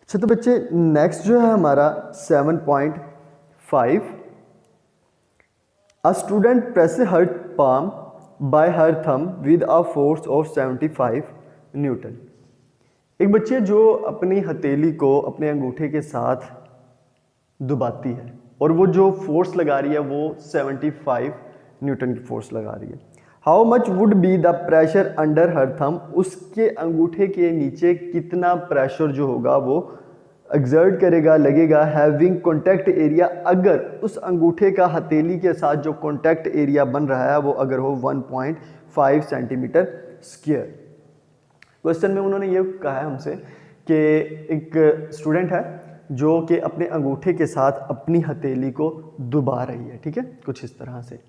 अच्छा तो बच्चे नेक्स्ट जो है हमारा 7.5, a student press her palm by her thumb with a force of 75 newton. एक बच्चे जो अपनी हथेली को अपने अंगूठे के साथ दबाती है और वो जो फोर्स लगा रही है वो 75 न्यूटन की फोर्स लगा रही है। How much would be the pressure under her थम, उसके अंगूठे के नीचे कितना प्रेशर जो होगा वो एक्सर्ट करेगा, लगेगा, हैविंग कॉन्टैक्ट एरिया, अगर उस अंगूठे का हथेली के साथ जो कॉन्टैक्ट एरिया बन रहा है वो अगर हो 1.5 सेंटीमीटर स्क्वायर। क्वेश्चन में उन्होंने ये कहा है हमसे कि एक स्टूडेंट है जो कि अपने अंगूठे के साथ अपनी हथेली को दबा रही है, ठीक है, कुछ इस तरह से,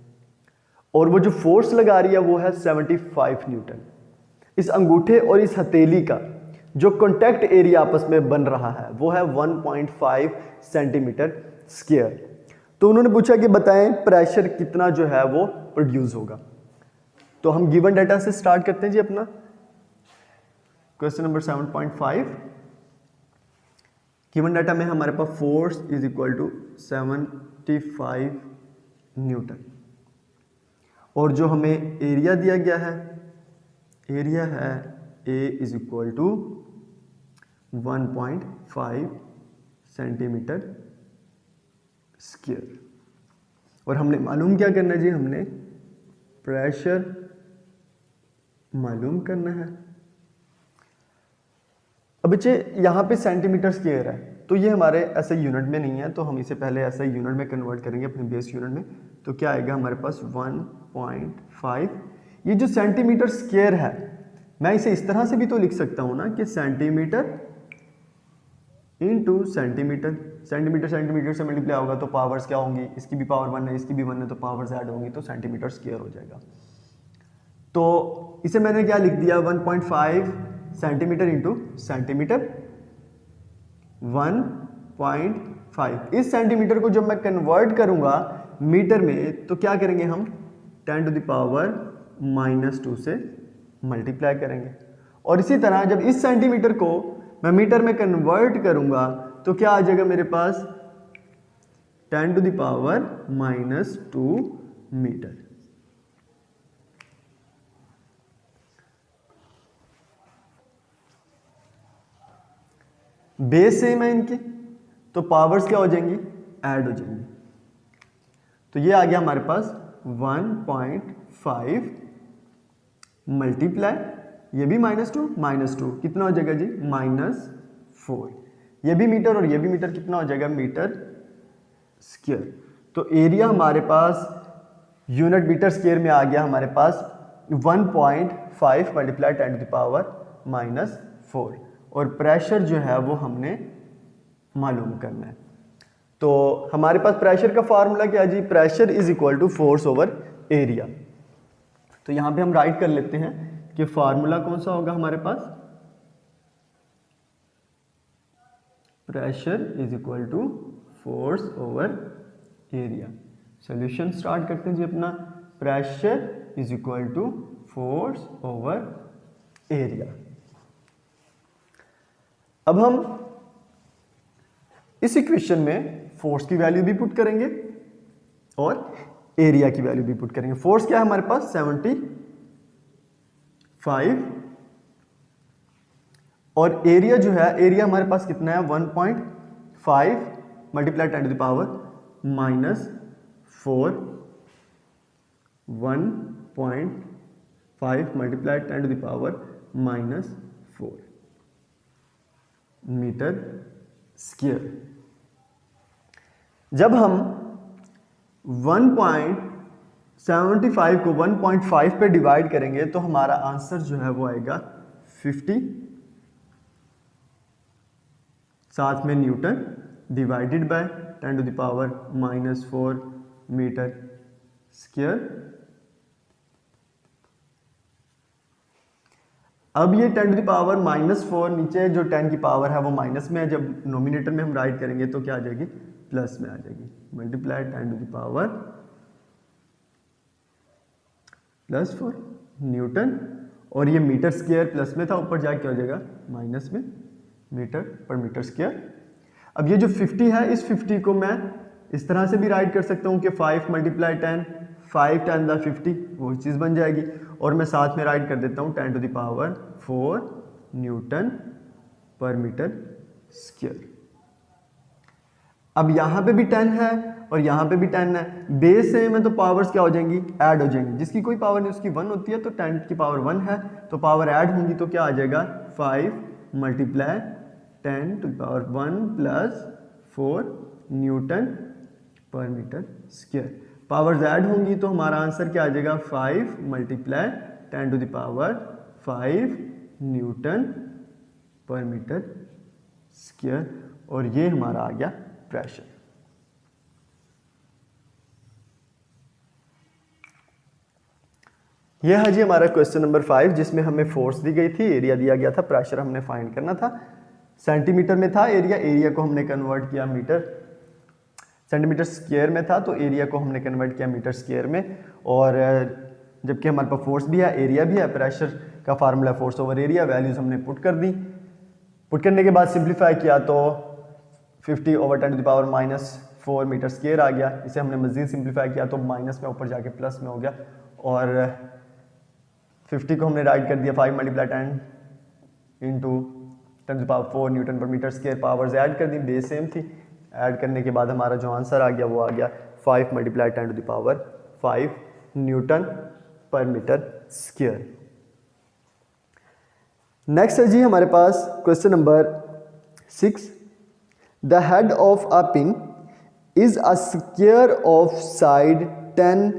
और वो जो फोर्स लगा रही है वो है 75 न्यूटन। इस अंगूठे और इस हथेली का जो कॉन्टैक्ट एरिया आपस में बन रहा है वो है 1.5 सेंटीमीटर स्क्वायर। तो उन्होंने पूछा कि बताएं प्रेशर कितना जो है वो प्रोड्यूस होगा। तो हम गिवन डाटा से स्टार्ट करते हैं जी अपना क्वेश्चन नंबर 7.5। गिवन डाटा में हमारे पास force is equal to 75 newton और जो हमें एरिया दिया गया है, एरिया है A is equal to 1.5 centimetre square. और हमने मालूम क्या करना है जी, हमने प्रेशर मालूम करना है। अब बच्चे यहाँ पे सेंटीमीटर स्क्वायर है तो ये हमारे ऐसे यूनिट में नहीं है, तो हम इसे पहले ऐसे यूनिट में कन्वर्ट करेंगे अपने बेस यूनिट में। तो क्या आएगा हमारे पास 1.5। ये जो सेंटीमीटर स्क्वायर है मैं इसे इस तरह से भी तो लिख सकता हूँ ना कि centimetre into centimetre, centimetre centimetre से मल्टीप्लाई होगा तो पावर्स क्या होंगी, इसकी भी पावर 1 है, इसकी भी 1 है, तो पावर्स ऐड होंगी तो सेंटीमीटर स्क्वायर हो जाएगा। तो इसे मैंने क्या लिख दिया 1.5 सेंटीमीटर इंटू सेंटीमीटर 1.5। इस सेंटीमीटर को जब मैं कन्वर्ट करूंगा मीटर में तो क्या करेंगे हम 10 टू द पावर -2 से मल्टीप्लाई करेंगे। और इसी तरह जब इस सेंटीमीटर को मैं मीटर में कन्वर्ट करूंगा तो क्या आ जाएगा मेरे पास 10 to the power -2 metre. Base same है इनकी तो पावर्स क्या हो जाएंगी, ऐड हो जाएंगी। तो ये आ गया हमारे पास 1.5 मल्टीप्लाई, ये भी -2 कितना हो जाएगा जी -4। ये भी मीटर और ये भी मीटर, कितना हो जाएगा मीटर स्क्वायर। तो एरिया हमारे पास यूनिट मीटर स्क्वायर में आ गया हमारे पास 1.5 मल्टीप्लाई 10 टू द पावर -4। और प्रेशर जो है वो हमने मालूम करना है। तो हमारे पास प्रेशर का फार्मूला क्या है जी, pressure is equal to force over area. तो यहां पे हम राइट कर लेते हैं कि फार्मूला कौन सा होगा हमारे पास, pressure is equal to force over area. Solution start करते हैं जी अपना, pressure is equal to force over area. अब हम इस इक्वेशन में फोर्स की वैल्यू भी पुट करेंगे और एरिया की वैल्यू भी पुट करेंगे। फोर्स क्या है हमारे पास 75 और एरिया जो है, एरिया हमारे पास कितना है 1.5 multiply 10 to the power -4, 1.5 multiply 10 to the power -4 metre square. जब हम 1.75 को 1.5 पे डिवाइड करेंगे तो हमारा आंसर जो है वो आएगा 50, साथ में newton divided by 10 to the power -4 metre square. अब ये 10 टू द पावर -4, नीचे जो 10 की पावर है वो माइनस में है, जब नोमिनेटर में हम राइट करेंगे तो क्या आ जाएगी प्लस में आ जाएगी, multiply 10 to the power +4 newton. और ये मीटर स्क्वायर प्लस में था, ऊपर जाके क्या हो जाएगा माइनस में, मीटर पर मीटर स्क्वायर। अब ये जो 50 है, इस 50 को मैं इस तरह से भी राइट कर सकता हूँ कि 5 मल्टीप्लाई 10, 5 10 द 50, वो चीज़ बन जाएगी। और मैं साथ में राइट कर देता हूँ 10 टू द पावर 4 न्यूटन पर मीटर स्क्वायर। अब यहाँ पे भी 10 है और यहाँ पे भी 10 है, बेस सेम है तो पावर्स क्या हो जाएंगी, ऐड हो जाएंगी। जिसकी कोई पावर नहीं उसकी 1 होती है, तो 10 की पावर 1 है तो पावर ऐड होंगी तो क्या आ जाएगा 5 multiply 10 to the power 1 plus 4 newton पर मीटर स्क्वायर। पावर्स ऐड होंगी तो हमारा आंसर क्या आ जाएगा 5 multiply 10 to the power 5 newton पर मीटर स्क्वायर। और ये हमारा आ गया प्रेशर। यह है जी हमारा क्वेश्चन नंबर 5, जिसमें हमें फोर्स दी गई थी, एरिया दिया गया था, प्रेशर हमने फाइंड करना था। सेंटीमीटर में था एरिया को हमने कन्वर्ट किया मीटर, सेंटीमीटर स्क्वायर में था तो एरिया को हमने कन्वर्ट किया मीटर स्क्वायर में। और जबकि हमारे पास फोर्स भी है, एरिया भी है, प्रेशर का formula force over area, values हमने पुट कर दी। पुट करने के बाद सिंप्लीफाई किया तो 50 over 10 to the power -4 metre square आ गया। इसे हमने मजीद सिंप्लीफाई किया तो माइनस में ऊपर जाके प्लस में हो गया। और 50 को हमने राइट कर दिया 5 multiply 10 into 10 to the power 4 newton पर मीटर स्क्वायर। पावर्स ऐड कर दी, बेस सेम थी। ऐड करने के बाद हमारा जो आंसर आ गया वो आ गया 5 multiply 10 to the power 5 newton पर मीटर स्क्वायर। नेक्स्ट है जी हमारे पास question number 6। The head of a pin is a square of side 10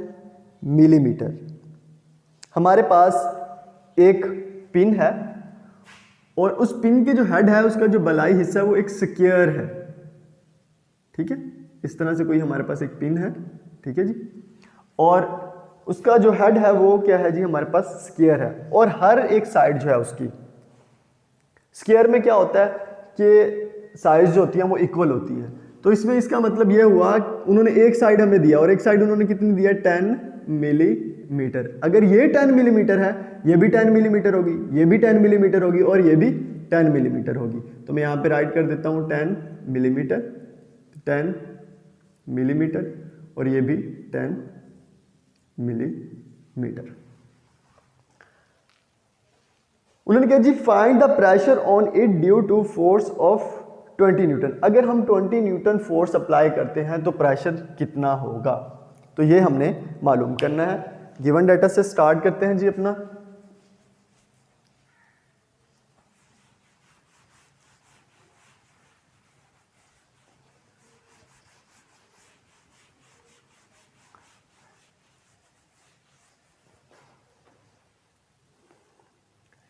millimetre. हमारे पास एक पिन है और उस पिन के जो हेड है उसका जो बलाई हिस्सा है वो एक स्क्वायर है, ठीक है। इस तरह से कोई हमारे पास एक पिन है, ठीक है जी, और उसका जो हेड है वो क्या है जी हमारे पास स्क्वायर है। और हर एक साइड जो है उसकी, स्क्वायर में क्या होता है कि साइड जो होती है वो इक्वल होती है। तो इसमें इसका मतलब ये हुआ उन्होंने एक साइड हमें दिया और एक साइड उन्होंने कितनी दिया 10 मिलीमीटर। अगर ये 10 मिलीमीटर है, ये भी 10 मिलीमीटर होगी, ये भी 10 मिलीमीटर होगी और ये भी 10 मिलीमीटर होगी। तो मैं यहाँ पे राइट कर देता हूँ 10 मिलीमीटर, 10 मिलीमीटर और ये भी 10 मिलीमीटर। उन्होंने कहा जी find the pressure on it due to force of 20 newton. अगर हम 20 न्यूटन फोर्स अप्लाई करते हैं तो प्रेशर कितना होगा, तो ये हमने मालूम करना है। गिवन डाटा से स्टार्ट करते हैं जी अपना।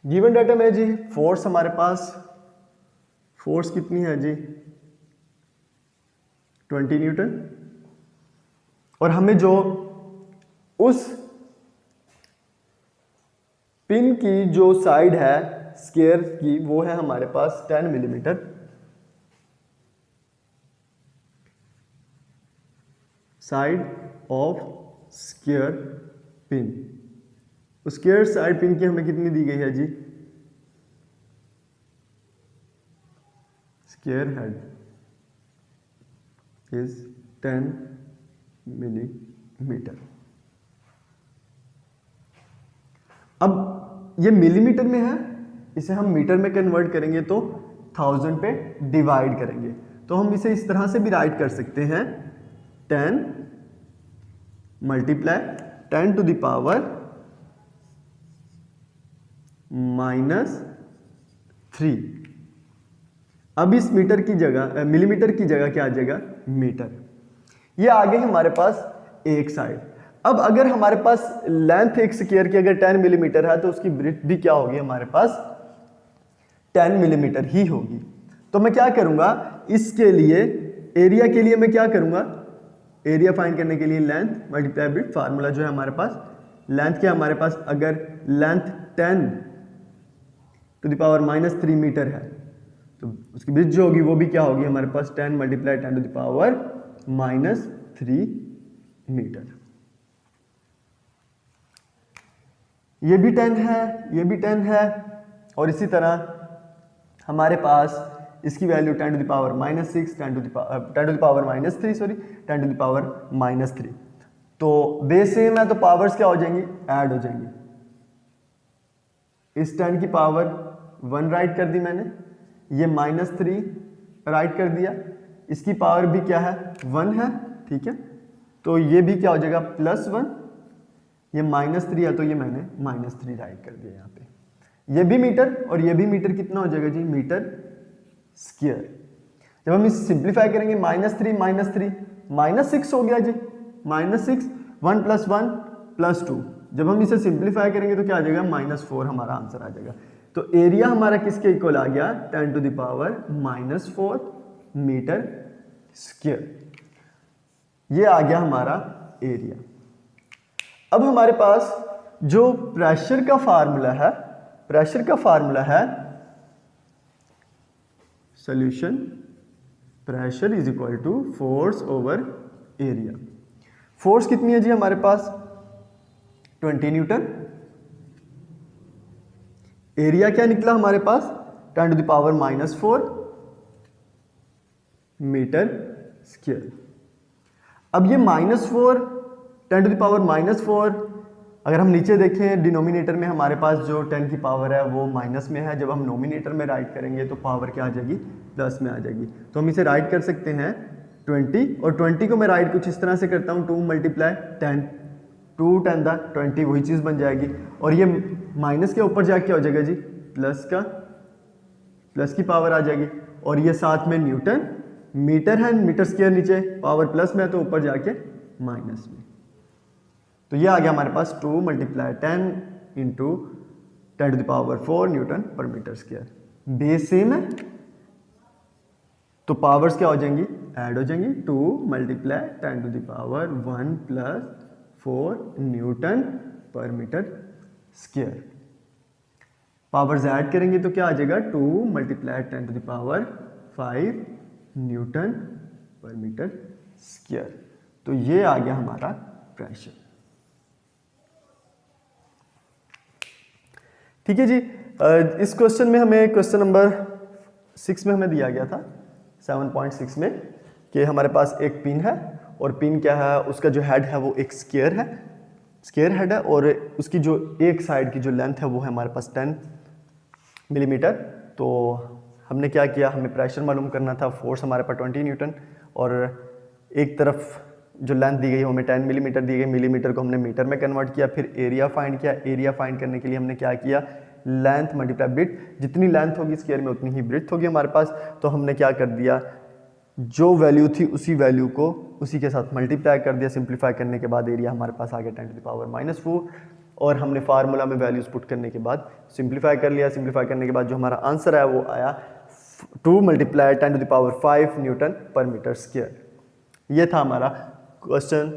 गिवन डाटा में जी फोर्स हमारे पास, फोर्स कितनी है जी 20 न्यूटन, और हमें जो उस पिन की जो साइड है स्क्वायर की वो है हमारे पास 10 millimetre. Side of square pin, square side pin की हमें कितनी दी गई है जी, स्क्वायर हेड इज 10 मिलीमीटर। अब ये मिलीमीटर में है, इसे हम मीटर में कन्वर्ट करेंगे तो 1000 पे डिवाइड करेंगे। तो हम इसे इस तरह से भी राइट कर सकते हैं 10 मल्टीप्लाई 10 टू द पावर -3। अब इस मीटर की जगह मिलीमीटर की जगह क्या आ जाएगा मीटर। ये आ गई हमारे पास एक साइड। अब अगर हमारे पास लेंथ एक स्क्वायर की अगर 10 मिलीमीटर है तो उसकी ब्रेड्थ भी क्या होगी हमारे पास 10 मिलीमीटर ही होगी। तो मैं क्या करूंगा इसके लिए, एरिया के लिए मैं क्या करूंगा, एरिया फाइंड करने के लिए लेंथ मल्टीप्लाई ब्रेड्थ, फार्मूला जो है हमारे पास लेंथ क्या हमारे पास, अगर length 10 to the power -3 metre है तो उसकी ब्रिज जो होगी वो भी क्या होगी हमारे पास 10 multiply 10 to the power -3 metre. ये भी 10 है, ये भी 10 है, और इसी तरह हमारे पास इसकी value 10 to the power -6, 10 to the power -3, sorry 10 to the power -3। तो बेस सेम है तो पावर्स क्या हो जाएंगी, ऐड हो जाएंगी। इस 10 की पावर 1 राइट कर दी मैंने, ये -3 राइट कर दिया, इसकी पावर भी क्या है 1 है, ठीक है। तो ये भी क्या हो जाएगा +1, ये -3 है तो ये मैंने -3 राइट कर दिया यहाँ पे। ये भी मीटर और ये भी मीटर, कितना हो जाएगा जी, मीटर स्क्वायर। जब हम इसे सिंप्लीफाई करेंगे -3 -6 हो गया जी, -6, 1 + 1 + 2। जब हम इसे सिंप्लीफाई करेंगे तो क्या आ जाएगा -4 हमारा आंसर आ जाएगा। तो एरिया हमारा किसके इक्वल आ गया, 10 to the power -4 metre square. ये आ गया हमारा एरिया। अब हमारे पास जो प्रेशर का फार्मूला है, प्रेशर का फार्मूला है solution pressure is equal to force over area. Force कितनी है जी हमारे पास 20 न्यूटन, एरिया क्या निकला हमारे पास 10 to the power -4 metre square. अब ये -4 10 टू द पावर -4, अगर हम नीचे देखें डिनोमिनेटर में हमारे पास जो 10 की पावर है वो माइनस में है, जब हम नोमिनेटर में राइट करेंगे तो पावर क्या आ जाएगी, प्लस में आ जाएगी। तो हम इसे राइट कर सकते हैं 20, और 20 को मैं राइट कुछ इस तरह से करता हूँ 2 × 10, 2 10 दा 20, वही चीज़ बन जाएगी। और ये माइनस के ऊपर जाके हो जाएगा जी प्लस की पावर आ जाएगी, और ये साथ में न्यूटन, मीटर है, मीटर स्क्वायर नीचे पावर प्लस में है तो ऊपर जाके माइनस में। तो ये आ गया हमारे पास 2 × 10 × 10 टू द पावर 4 न्यूटन पर मीटर स्क्वायर। बेस सेम है तो पावर्स क्या हो जाएंगी, ऐड हो जाएंगी। 2 × 10 टू द पावर 1 + 4 न्यूटन पर मीटर स्क्वायर। पावर्स ऐड करेंगे तो क्या आ जाएगा 2 × 10 टू द पावर 5 न्यूटन पर मीटर स्क्वायर। तो ये आ गया हमारा प्रेशर। ठीक है जी। इस क्वेश्चन में हमें क्वेश्चन नंबर 6 में हमें दिया गया था 7.6 में कि हमारे पास एक पिन है, और पिन क्या है, उसका जो हेड है वो एक स्क्वायर है, स्क्वायर हेड है, और उसकी जो एक साइड की जो लेंथ है वो है हमारे पास 10 मिलीमीटर। तो हमने क्या किया, हमें प्रेशर मालूम करना था, फोर्स हमारे पास 20 न्यूटन, और एक तरफ जो लेंथ दी गई वो हमें 10 मिलीमीटर दी गई, मिलीमीटर को हमने मीटर में कन्वर्ट किया, फिर एरिया फाइंड किया। एरिया फाइंड करने के लिए हमने क्या किया, लेंथ मल्टीप्लाई ब्रेड्थ, जितनी लेंथ होगी स्क्वायर में उतनी ही ब्रेड्थ होगी हमारे पास। तो हमने क्या कर दिया, जो वैल्यू थी उसी वैल्यू को उसी के साथ मल्टीप्लाई कर दिया। सिंप्लीफाई करने के बाद एरिया हमारे पास आ गया 10 टू द पावर -4, और हमने फार्मूला में वैल्यूज पुट करने के बाद सिंप्लीफाई कर लिया। सिंप्लीफाई करने के बाद जो हमारा आंसर है वो आया 2 × 10 टू द पावर 5 न्यूटन पर मीटर स्क्वायर। ये था हमारा क्वेश्चन,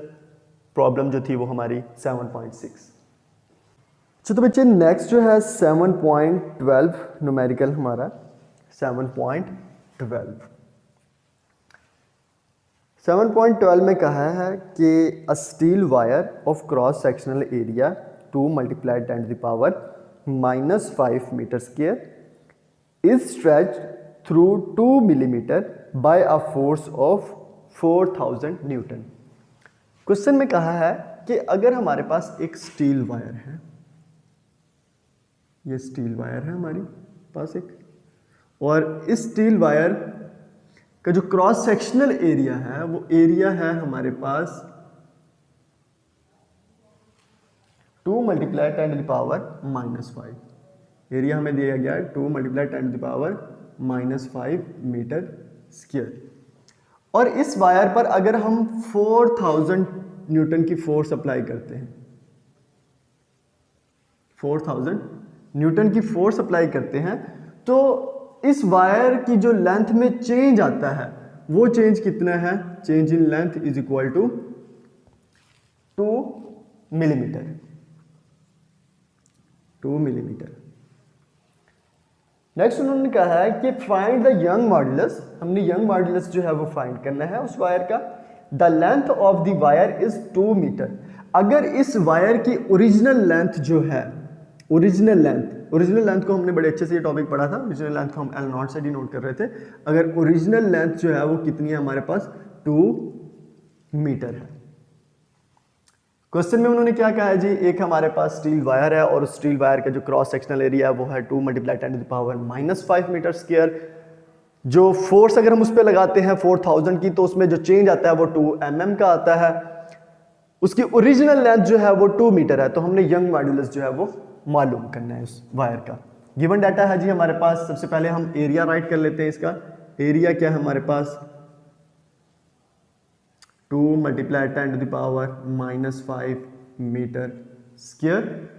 प्रॉब्लम जो थी वो हमारी 7.6। तो बच्चे नेक्स्ट जो है 7.12 न्यूमेरिकल हमारा 7.12। 7.12 में कहा है कि a steel wire of cross sectional area 2 × 10 to the power -5 metre square is stretched through 2 millimetre by a force of 4000 newton. Question में कहा है कि अगर हमारे पास एक स्टील वायर है, ये स्टील वायर है हमारी पास एक, और इस स्टील वायर का जो क्रॉस सेक्शनल एरिया है वो एरिया है हमारे पास 2 × 10 टू द पावर -5। एरिया हमें दिया गया है 2 × 10 to the power -5 metre square, और इस वायर पर अगर हम 4000 न्यूटन की फोर्स अप्लाई करते हैं, 4000 न्यूटन की फोर्स अप्लाई करते हैं, तो इस वायर की जो लेंथ में चेंज आता है वो चेंज कितना है, change in length is equal to 2 millimetre. 2 millimetre. Next उन्होंने कहा है कि फाइंड द यंग मॉडुलस। हमने यंग मॉडुलस जो है वो फाइंड करना है उस वायर का। The length of the wire is 2 metre. अगर इस वायर की ओरिजिनल लेंथ जो है, ओरिजिनल लेंथ ओरिजिनल लेंथ को हमने बड़े अच्छे से ये टॉपिक पढ़ा था, ओरिजिनल लेंथ को हम L0 से डिनोट कर रहे थे। अगर ओरिजिनल लेंथ जो है वो कितनी है हमारे पास 2 मीटर है। क्वेश्चन में उन्होंने क्या कहा है जी, एक हमारे पास स्टील वायर है और स्टील वायर का जो क्रॉस सेक्शनल एरिया है वो है 2 × 10⁻⁻5 मीटर स्क्वायर। जो फोर्स अगर हम उस पर लगाते हैं 4000 की, तो उसमें जो चेंज आता है वो 2 mm का आता है। उसकी ओरिजिनल लेंथ जो है वो 2 मीटर है, तो हमने यंग मॉड्यूलस जो है वो मालूम करना है उस वायर का। गिवन डाटा है जी हमारे पास, सबसे पहले हम एरिया राइट कर लेते हैं। इसका एरिया क्या है हमारे पास 2 × 10⁻⁻5 मीटर स्क्वायर,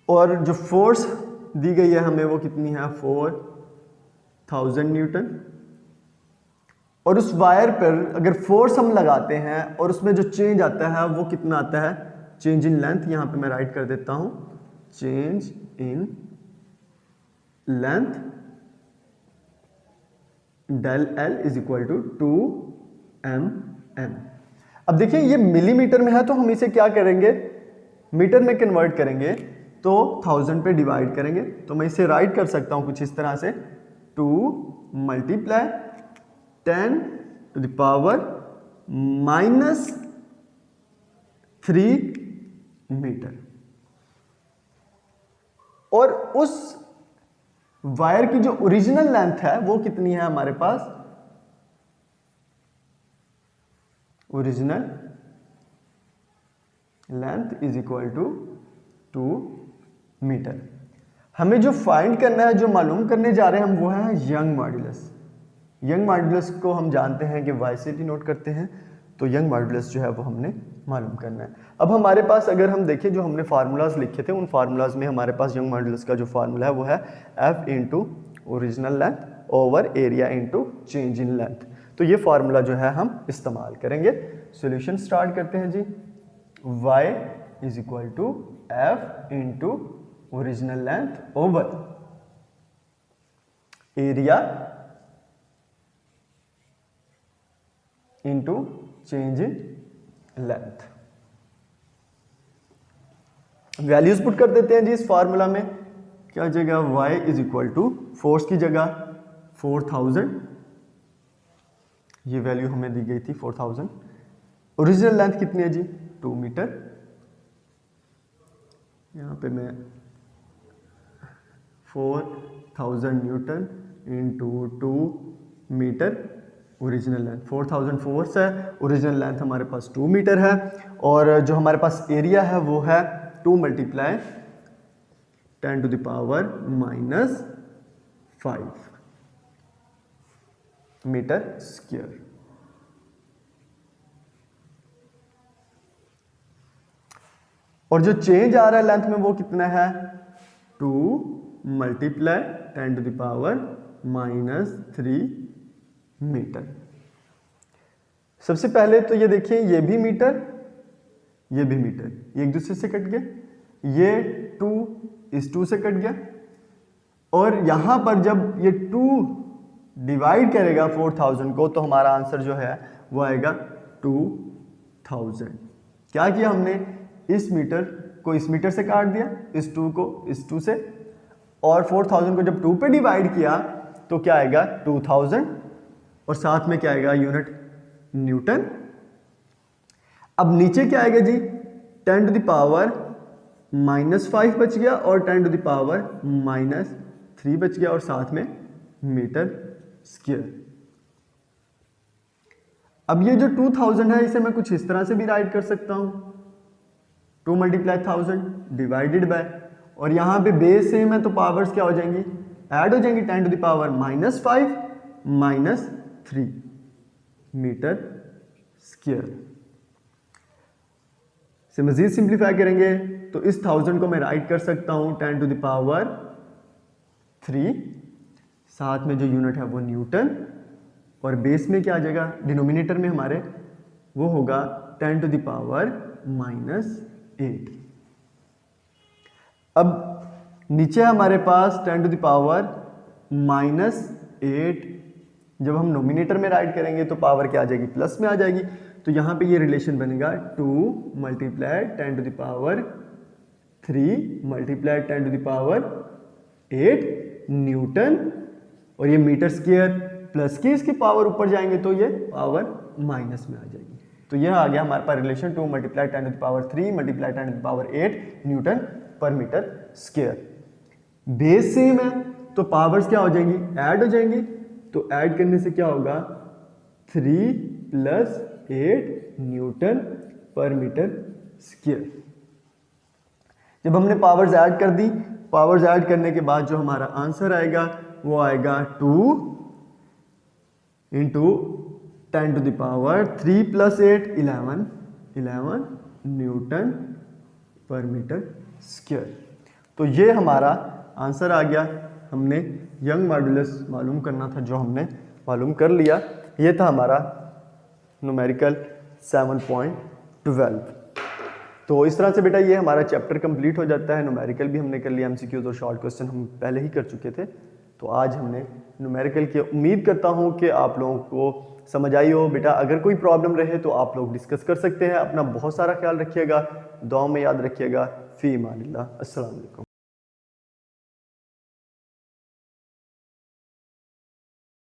और जो फोर्स दी गई है हमें वो कितनी है 4000 न्यूटन। और उस वायर पर अगर फोर्स हम लगाते हैं और उसमें जो चेंज आता है वो कितना आता है, चेंज इन लेंथ, यहां पे मैं राइट कर देता हूं change in length del L is equal to 2 mm। अब देखिए ये मिलीमीटर में है, तो हम इसे क्या करेंगे मीटर में कन्वर्ट करेंगे, तो 1000 पे डिवाइड करेंगे। तो मैं इसे राइट कर सकता हूं कुछ इस तरह से 2 × 10⁻³ मीटर। और उस वायर की जो ओरिजिनल लेंथ है वो कितनी है हमारे पास, original length is equal to 2 metre. हमें जो फाइंड करना है, जो मालूम करने जा रहे हैं हम, वो है यंग मॉड्यूलस। यंग मॉड्यूलस को हम जानते हैं कि y से डिनोट करते हैं, तो यंग मॉड्यूलस जो है वो हमने मालूम करना है। अब हमारे पास अगर हम देखें जो हमने फार्मूलाज लिखे थे, उन फार्मूलाज में हमारे पास यंग मॉड्यूलस का जो फार्मूला है वो है F × original length over area × change in length. तो ये फार्मूला जो है हम इस्तेमाल करेंगे। सॉल्यूशन स्टार्ट करते हैं जी। y is equal to F × original length over area into change in length. Values put कर देते हैं जी इस फार्मूला में। क्या जगह y is equal to force की जगह 4000, ये वैल्यू हमें दी गई थी 4000। ओरिजिनल लेंथ कितनी है जी 2 मीटर। यहाँ पे मैं 4000 newton into 2 metre original length, 4000 force है, ओरिजिनल लेंथ हमारे पास 2 मीटर है, और जो हमारे पास एरिया है वो है 2 × 10⁻⁻5 मीटर स्क्वायर। और जो चेंज आ रहा है लेंथ में वो कितना है 2 × 10⁻³ मीटर। सबसे पहले तो ये देखिए, ये भी मीटर, ये भी मीटर, ये एक दूसरे से कट गया, ये 2 इस 2 से कट गया, और यहां पर जब ये 2 डिवाइड करेगा 4000 को, तो हमारा आंसर जो है वो आएगा 2000। क्या किया हमने, इस मीटर को इस मीटर से काट दिया, इस 2 को इस 2 से, और 4000 को जब 2 पे डिवाइड किया तो क्या आएगा 2000, और साथ में क्या आएगा यूनिट न्यूटन। अब नीचे क्या आएगा जी 10⁻⁻5 बच गया और 10⁻³ बच गया, और साथ में मीटर स्क्वायर। अब ये जो 2000 है इसे मैं कुछ इस तरह से भी राइट कर सकता हूं 2 × 1000 डिवाइडेड बाय, और यहां पे बेस सेम है तो पावर्स क्या हो जाएंगी, ऐड हो जाएंगी, 10⁻⁻5 -3 मीटर स्क्वायर। से मजीद सिंप्लीफाई करेंगे तो इस 1000 को मैं राइट कर सकता हूं 10⁻3, साथ में जो यूनिट है वो न्यूटन, और बेस में क्या आ जाएगा, डिनोमिनेटर में हमारे वो होगा 10⁻⁻8। अब नीचे हमारे पास 10⁻⁻8, जब हम नोमिनेटर में राइट करेंगे तो पावर क्या आ जाएगी, प्लस में आ जाएगी। तो यहाँ पे ये रिलेशन बनेगा 2 × 3 multiply 10 to the power 8 newton, और ये मीटर स्क्वायर प्लस की इसकी पावर ऊपर जाएंगे तो ये पावर माइनस में आ जाएगी। तो यह आ गया हमारे पास relation 2 multiply 10 to the power 3 multiply 10 to the power 8 newton पर मीटर स्क्वायर। बेस सेम है तो पावर्स क्या हो जाएंगी, ऐड हो जाएंगी। तो ऐड करने से क्या होगा, 3 प्लस 8 न्यूटन पर मीटर स्क्वायर। जब हमने पावर्स ऐड कर दी, पावर्स ऐड करने के बाद जो हमारा आंसर आएगा वो आएगा 2 into 10 to the power 3 plus 8 11 newton पर मीटर स्क्वायर। तो ये हमारा आंसर आ गया। हमने यंग मॉडुलस मालूम करना था जो हमने मालूम कर लिया। ये था हमारा न्यूमेरिकल 7.12। तो इस तरह से बेटा ये हमारा चैप्टर कंप्लीट हो जाता है। न्यूमेरिकल भी हमने कर लिया, एमसीक्यूज और शॉर्ट क्वेश्चन हम पहले ही कर चुके थे। तो आज हमने न्यूमेरिकल की उम्मीद करता हूँ कि आप लोगों को समझ आई हो। बेटा अगर कोई प्रॉब्लम रहे तो आप लोग डिस्कस कर सकते हैं। अपना बहुत सारा ख्याल रखिएगा, दुआ में याद रखिएगा। फी अमानिल्लाह। अस्सलाम वालेकुम।